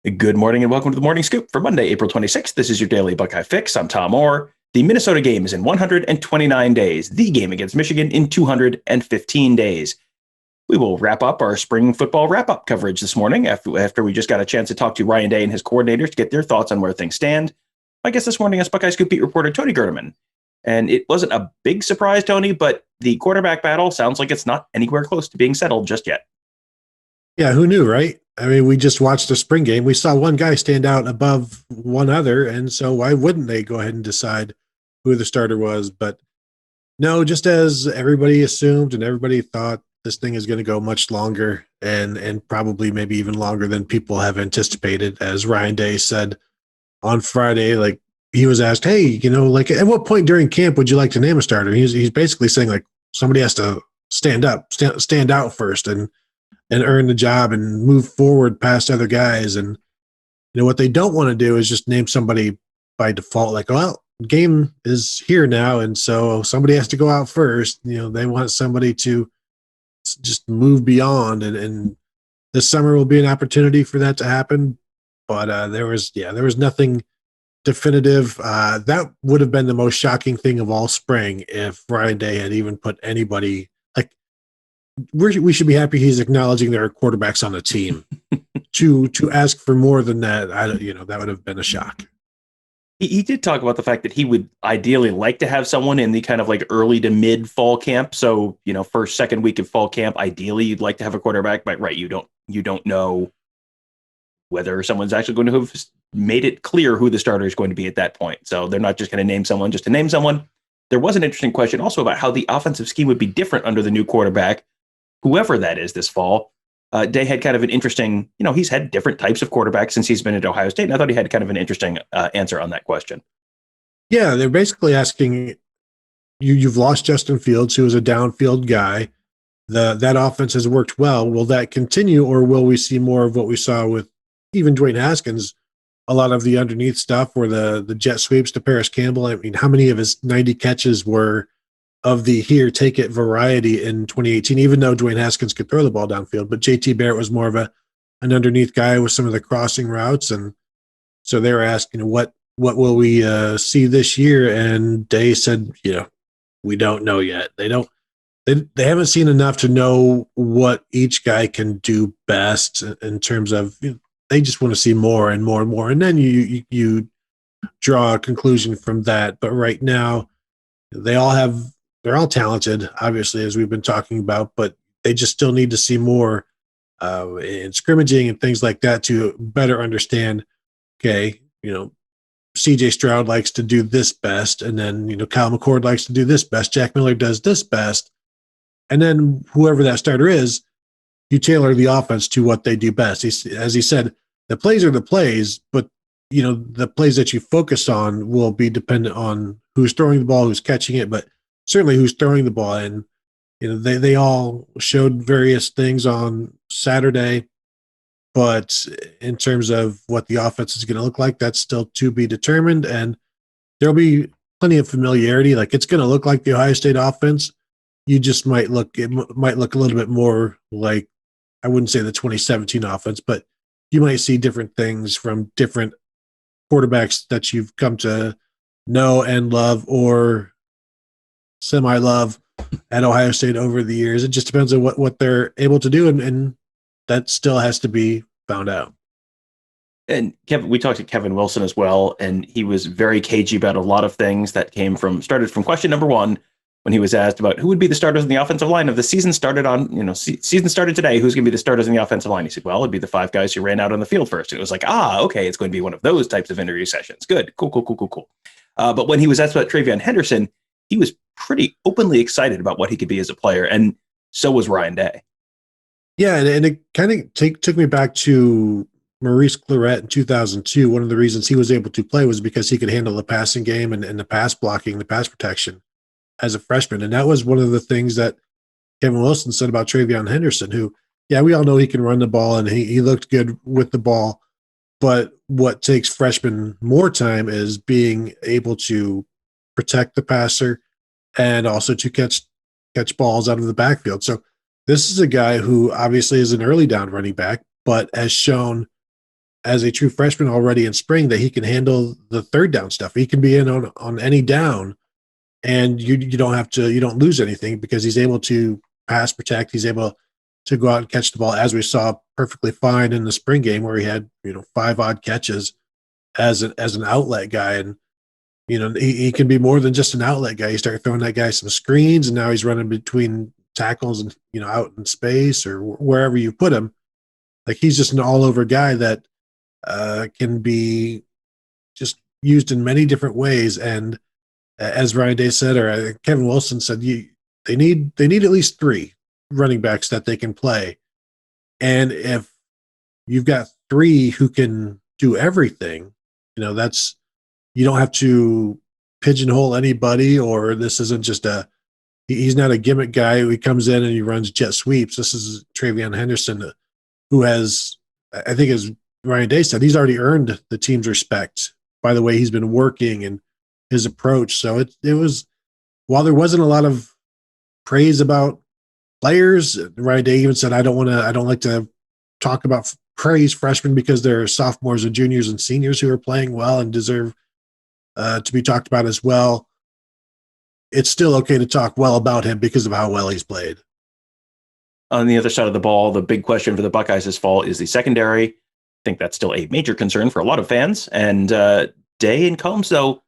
Good morning and welcome to the Morning Scoop for Monday, April 26th. This is your daily Buckeye fix. I'm Tom Orr. The Minnesota game is in 129 days, the game against Michigan in 215 days. We will wrap up our spring football wrap-up coverage this morning after we just got a chance to talk to Ryan Day and his coordinators to get their thoughts on where things stand. My guest this morning is Buckeye Scoop beat reporter Tony Gerdeman. And it wasn't a big surprise, Tony, but the quarterback battle sounds like it's not anywhere close to being settled just yet. Yeah, who knew, right? I mean, we just watched the spring game. We saw one guy stand out above one other, and so why wouldn't they go ahead and decide who the starter was? But no, just as everybody assumed and everybody thought, this thing is going to go much longer and probably maybe even longer than people have anticipated. As Ryan Day said on Friday, like he was asked, hey, like at what point during camp would you like to name a starter? He's basically saying like somebody has to stand out first and earn the job and move forward past other guys. And what they don't want to do is just name somebody by default, like, well, game is here now, and so somebody has to go out first. They want somebody to just move beyond, and this summer will be an opportunity for that to happen. But there was nothing definitive. That would have been the most shocking thing of all spring if Ryan Day had even put anybody. We should be happy he's acknowledging there are quarterbacks on the team. to ask for more than that, that would have been a shock. He did talk about the fact that he would ideally like to have someone in the kind of like early to mid fall camp. So, first, second week of fall camp, ideally you'd like to have a quarterback, but right, you don't know whether someone's actually going to have made it clear who the starter is going to be at that point. So they're not just going to name someone just to name someone. There was an interesting question also about how the offensive scheme would be different under the new quarterback, whoever that is this fall. Day had kind of an interesting, he's had different types of quarterbacks since he's been at Ohio State. And I thought he had kind of an interesting answer on that question. Yeah, they're basically asking you've lost Justin Fields, who was a downfield guy. That offense has worked well. Will that continue, or will we see more of what we saw with even Dwayne Haskins? A lot of the underneath stuff, or the jet sweeps to Paris Campbell. I mean, how many of his 90 catches were of the here, take it variety in 2018, even though Dwayne Haskins could throw the ball downfield, but JT Barrett was more of an underneath guy with some of the crossing routes. And so they were asking, what will we see this year? And Day said, we don't know yet. They haven't seen enough to know what each guy can do best in terms of, they just want to see more and more and more. And then you draw a conclusion from that. But right now they're all talented, obviously, as we've been talking about, but they just still need to see more in scrimmaging and things like that to better understand, okay, CJ Stroud likes to do this best, and then, Kyle McCord likes to do this best, Jack Miller does this best, and then whoever that starter is, you tailor the offense to what they do best. As he said, the plays are the plays, but, the plays that you focus on will be dependent on who's throwing the ball, who's catching it, but certainly who's throwing the ball. And they all showed various things on Saturday, but in terms of what the offense is going to look like, that's still to be determined. And there'll be plenty of familiarity. Like, it's going to look like the Ohio State offense. You just might look a little bit more like, I wouldn't say the 2017 offense, but you might see different things from different quarterbacks that you've come to know and love, or semi-love at Ohio State over the years. It just depends on what they're able to do, and that still has to be found out. And Kevin, we talked to Kevin Wilson as well, and he was very cagey about a lot of things that started from question number one, when he was asked about who would be the starters in the offensive line if the season started season started today, who's going to be the starters in the offensive line? He said, well, it'd be the five guys who ran out on the field first. And it was like, okay, it's going to be one of those types of interview sessions. Good, cool. But when he was asked about TreVeyon Henderson, he was pretty openly excited about what he could be as a player, and so was Ryan Day. Yeah, and it kind of took me back to Maurice Clarett in 2002. One of the reasons he was able to play was because he could handle the passing game and the pass blocking, the pass protection as a freshman. And that was one of the things that Kevin Wilson said about TreVeyon Henderson, who, yeah, we all know he can run the ball, and he looked good with the ball. But what takes freshmen more time is being able to protect the passer and also to catch balls out of the backfield. So this is a guy who obviously is an early down running back, but has shown as a true freshman already in spring that he can handle the third down stuff. He can be in on any down, and you don't lose anything because he's able to pass protect. He's able to go out and catch the ball, as we saw perfectly fine in the spring game where he had 5 odd catches as an outlet guy. And he can be more than just an outlet guy. You start throwing that guy some screens, and now he's running between tackles and out in space or wherever you put him. Like, he's just an all over guy that can be just used in many different ways. And as Ryan Day said, or Kevin Wilson said, they need at least 3 running backs that they can play. And if you've got 3 who can do everything, that's, you don't have to pigeonhole anybody, or this isn't just he's not a gimmick guy who comes in and he runs jet sweeps. This is TreVeyon Henderson, who has, I think as Ryan Day said, he's already earned the team's respect by the way he's been working and his approach. So it was, while there wasn't a lot of praise about players, Ryan Day even said, I don't like to talk about praise freshmen because they're sophomores and juniors and seniors who are playing well and deserve to be talked about as well. It's still okay to talk well about him because of how well he's played. On the other side of the ball, the big question for the Buckeyes this fall is the secondary. I think that's still a major concern for a lot of fans. And Day and Coombs, though,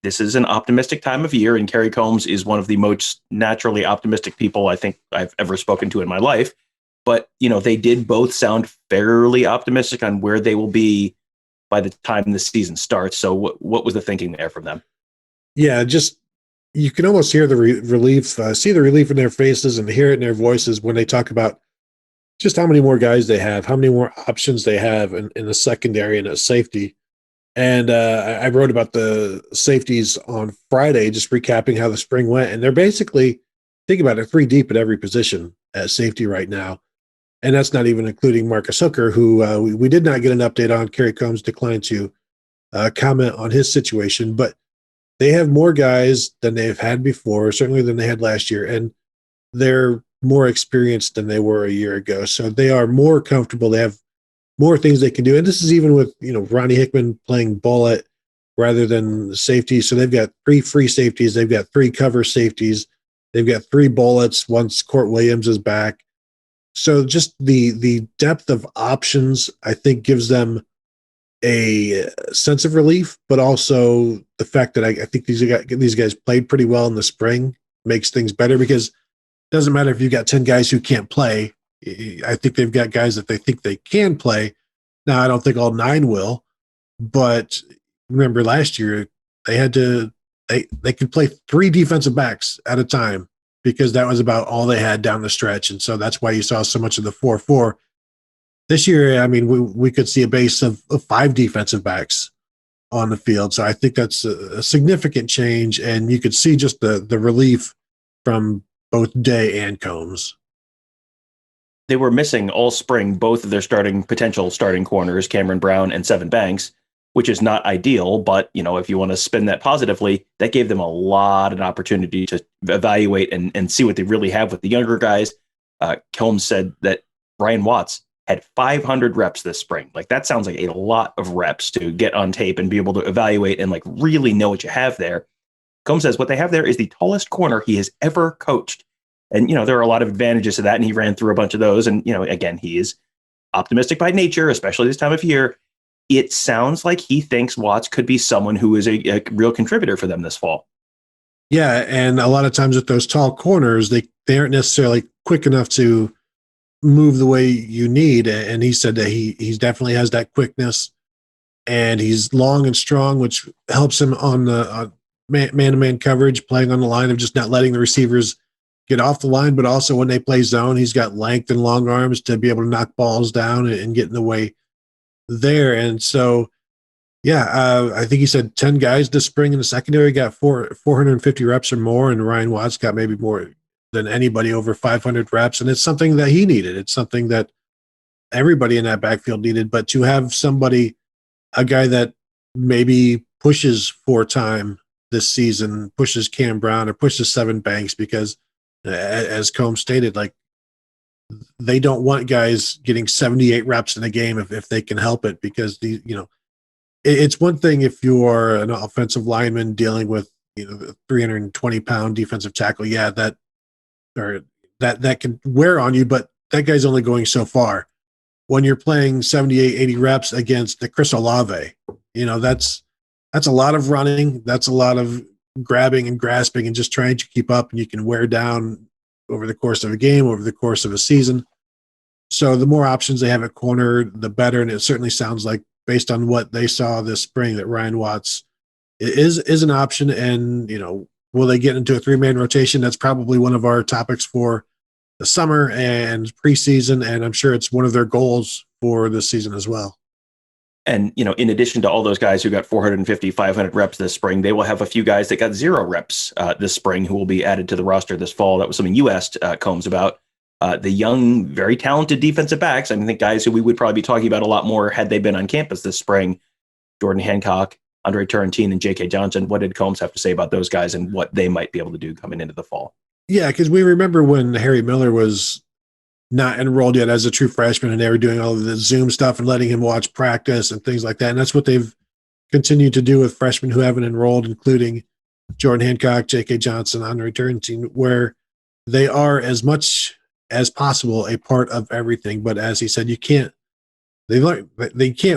this is an optimistic time of year, and Kerry Coombs is one of the most naturally optimistic people I think I've ever spoken to in my life. But, they did both sound fairly optimistic on where they will be by the time the season starts. So what was the thinking there from them? Yeah, just you can almost hear the relief, see the relief in their faces and hear it in their voices when they talk about just how many more guys they have, how many more options they have in the secondary and at safety. And I wrote about the safeties on Friday, just recapping how the spring went. And they're basically, think about it, 3 deep at every position at safety right now. And that's not even including Marcus Hooker, who we did not get an update on. Kerry Coombs declined to comment on his situation, but they have more guys than they've had before, certainly than they had last year, and they're more experienced than they were a year ago. So they are more comfortable. They have more things they can do. And this is even with, Ronnie Hickman playing bullet rather than safety. So they've got 3 free safeties. They've got 3 cover safeties. They've got 3 bullets once Court Williams is back. So just the depth of options, I think, gives them a sense of relief, but also the fact that I think these guys played pretty well in the spring makes things better, because it doesn't matter if you've got 10 guys who can't play. I think they've got guys that they think they can play. Now, I don't think all 9 will, but remember last year they could play 3 defensive backs at a time because that was about all they had down the stretch. And so that's why you saw so much of the 4-4. This year, we could see a base of 5 defensive backs on the field. So I think that's a significant change, and you could see just the relief from both Day and Coombs. They were missing all spring both of their potential starting corners, Cameron Brown and Seven Banks, which is not ideal. But, if you want to spin that positively, that gave them a lot of opportunity to evaluate and see what they really have with the younger guys. Coombs said that Brian Watts had 500 reps this spring. Like, that sounds like a lot of reps to get on tape and be able to evaluate and really know what you have there. Coombs says what they have there is the tallest corner he has ever coached. And, there are a lot of advantages to that. And he ran through a bunch of those. And, again, he is optimistic by nature, especially this time of year. It sounds like he thinks Watts could be someone who is a real contributor for them this fall. Yeah. And a lot of times with those tall corners, they aren't necessarily quick enough to move the way you need. And he said that he definitely has that quickness, and he's long and strong, which helps him on the man-to-man coverage, playing on the line of just not letting the receivers get off the line. But also when they play zone, he's got length and long arms to be able to knock balls down and get in the way there. And so, I think he said 10 guys this spring in the secondary got 450 reps or more, and Ryan Watts got maybe more than anybody, over 500 reps. And it's something that he needed. It's something that everybody in that backfield needed. But to have somebody, a guy that maybe pushes 4-time this season, pushes Cam Brown or pushes Seven Banks, because as Coombs stated, they don't want guys getting 78 reps in a game if they can help it, because it's one thing if you're an offensive lineman dealing with a 320-pound defensive tackle, that can wear on you, but that guy's only going so far. When you're playing 78, 80 reps against the Chris Olave, that's a lot of running, that's a lot of grabbing and grasping and just trying to keep up, and you can wear down over the course of a game, over the course of a season. So the more options they have at corner, the better. And it certainly sounds like, based on what they saw this spring, that Ryan Watts is an option. And, will they get into a 3-man rotation? That's probably one of our topics for the summer and preseason. And I'm sure it's one of their goals for this season as well. And, in addition to all those guys who got 450, 500 reps this spring, they will have a few guys that got 0 reps this spring who will be added to the roster this fall. That was something you asked Coombs about. The young, very talented defensive backs. I think guys who we would probably be talking about a lot more had they been on campus this spring. Jordan Hancock, Andre Turrentine, and J.K. Johnson. What did Coombs have to say about those guys and what they might be able to do coming into the fall? Yeah, because we remember when Harry Miller was not enrolled yet as a true freshman, and they were doing all of the Zoom stuff and letting him watch practice and things like that. And that's what they've continued to do with freshmen who haven't enrolled, including Jordan Hancock, J.K. Johnson, Andre Turrentine, where they are, as much as possible, a part of everything. But as he said, they can't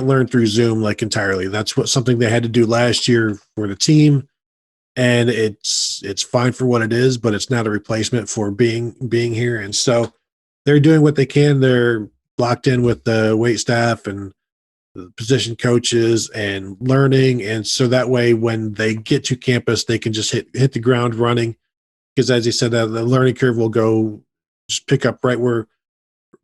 learn through Zoom entirely. That's something they had to do last year for the team. And it's fine for what it is, but it's not a replacement for being here. And so they're doing what they can. They're locked in with the weight staff and the position coaches and learning. And so that way, when they get to campus, they can just hit the ground running. Because as he said, the learning curve will just pick up right where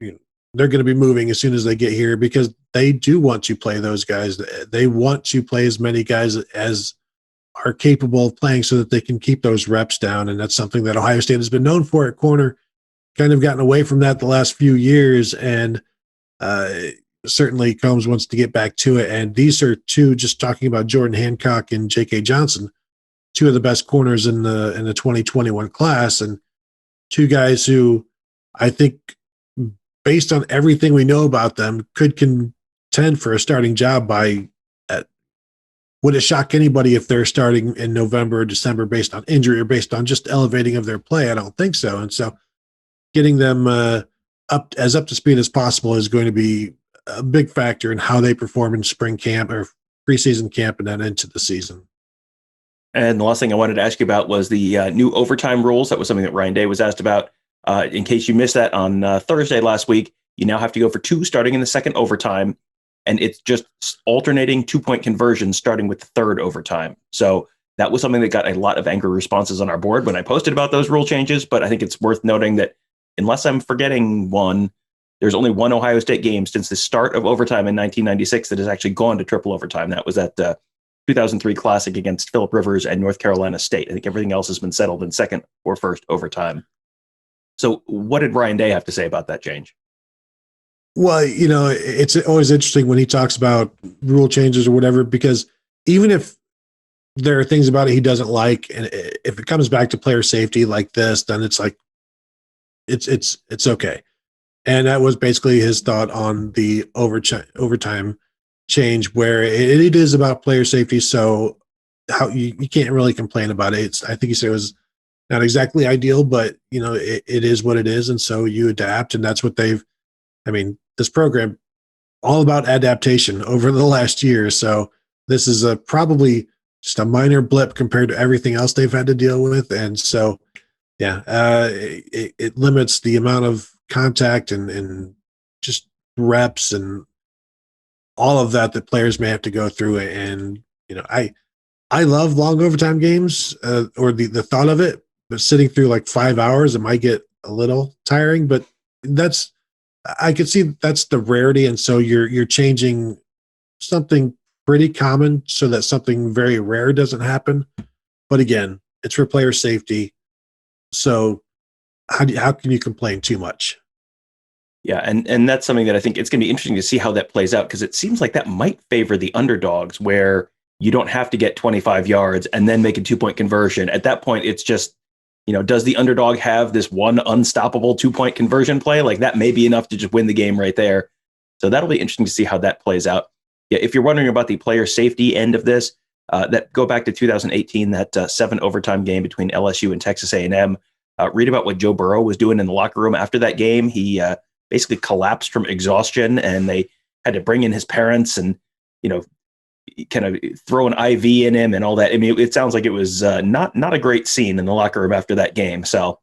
they're going to be moving as soon as they get here, because they do want to play those guys. They want to play as many guys as are capable of playing so that they can keep those reps down. And that's something that Ohio State has been known for at corner. Kind of gotten away from that the last few years, and certainly Coombs wants to get back to it. And these are two, just talking about Jordan Hancock and J.K. Johnson, two of the best corners in the 2021 class, and two guys who I think, based on everything we know about them, could contend for a starting job would it shock anybody if they're starting in November or December based on injury or based on just elevating of their play? I don't think so. And so getting them up to speed as possible is going to be a big factor in how they perform in spring camp or preseason camp and then into the season. And the last thing I wanted to ask you about was the new overtime rules. That was something that Ryan Day was asked about. In case you missed that on Thursday last week, you now have to go for 2 starting in the second overtime. And it's just alternating 2-point conversions starting with the third overtime. So that was something that got a lot of angry responses on our board when I posted about those rule changes. But I think it's worth noting that, unless I'm forgetting one, there's only one Ohio State game since the start of overtime in 1996 that has actually gone to triple overtime. That was at 2003 Classic against Phillip Rivers and North Carolina State. I think everything else has been settled in second or first overtime. So what did Ryan Day have to say about that change? Well, it's always interesting when he talks about rule changes or whatever, because even if there are things about it he doesn't like, and if it comes back to player safety like this, then it's like, it's okay. And that was basically his thought on the overtime change, where it is about player safety. So how you can't really complain about it. I think he said it was not exactly ideal, but it is what it is. And so you adapt, and that's what this program, all about adaptation over the last year. So this is probably just a minor blip compared to everything else they've had to deal with. And so, it limits the amount of contact and just reps and all of that players may have to go through. And, I love long overtime games or the thought of it, but sitting through like 5 hours, it might get a little tiring, but I could see that's the rarity. And so you're changing something pretty common so that something very rare doesn't happen. But again, it's for player safety. So how can you complain too much? Yeah, and that's something that I think it's going to be interesting to see how that plays out, because it seems like that might favor the underdogs, where you don't have to get 25 yards and then make a 2-point conversion. At that point, it's just does the underdog have this one unstoppable 2-point conversion play? Like that may be enough to just win the game right there. So that'll be interesting to see how that plays out. Yeah, if you're wondering about the player safety end of this, that go back to 2018, that 7 overtime game between LSU and Texas A&M. Read about what Joe Burrow was doing in the locker room after that game. He basically collapsed from exhaustion, and they had to bring in his parents and, kind of throw an IV in him and all that. I mean, it sounds like it was not a great scene in the locker room after that game. So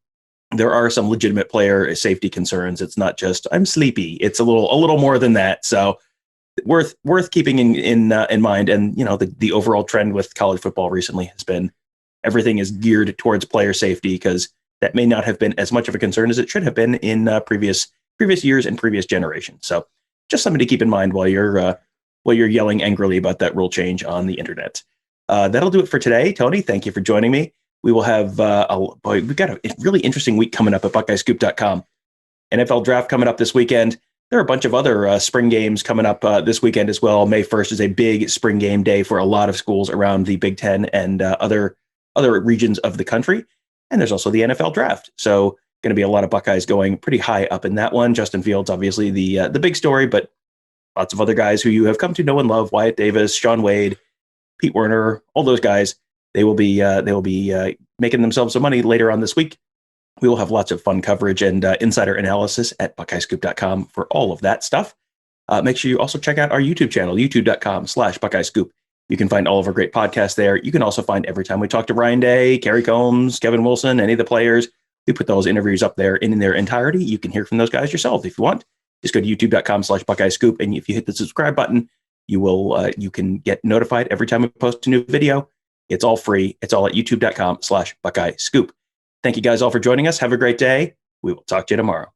there are some legitimate player safety concerns. It's not just I'm sleepy. It's a little more than that. So worth keeping in mind. And the overall trend with college football recently has been everything is geared towards player safety, because that may not have been as much of a concern as it should have been in previous years and previous generations. So just something to keep in mind while you're yelling angrily about that rule change on the internet. That'll do it for today. Tony, thank you for joining me. We will have we've got a really interesting week coming up at BuckeyeScoop.com. NFL draft coming up this weekend. There are a bunch of other spring games coming up this weekend as well. May 1st is a big spring game day for a lot of schools around the Big Ten and other regions of the country. And there's also the NFL draft. So going to be a lot of Buckeyes going pretty high up in that one. Justin Fields, obviously the big story, but lots of other guys who you have come to know and love: Wyatt Davis, Shaun Wade, Pete Werner, all those guys. They will be making themselves some money later on this week. We will have lots of fun coverage and insider analysis at BuckeyeScoop.com for all of that stuff. Make sure you also check out our YouTube channel, youtube.com/BuckeyeScoop. You can find all of our great podcasts there. You can also find every time we talk to Ryan Day, Kerry Coombs, Kevin Wilson, any of the players. We put those interviews up there in their entirety. You can hear from those guys yourself if you want. Just go to youtube.com/BuckeyeScoop, and if you hit the subscribe button, you can get notified every time we post a new video. It's all free. It's all at youtube.com/BuckeyeScoop. Thank you guys all for joining us. Have a great day. We will talk to you tomorrow.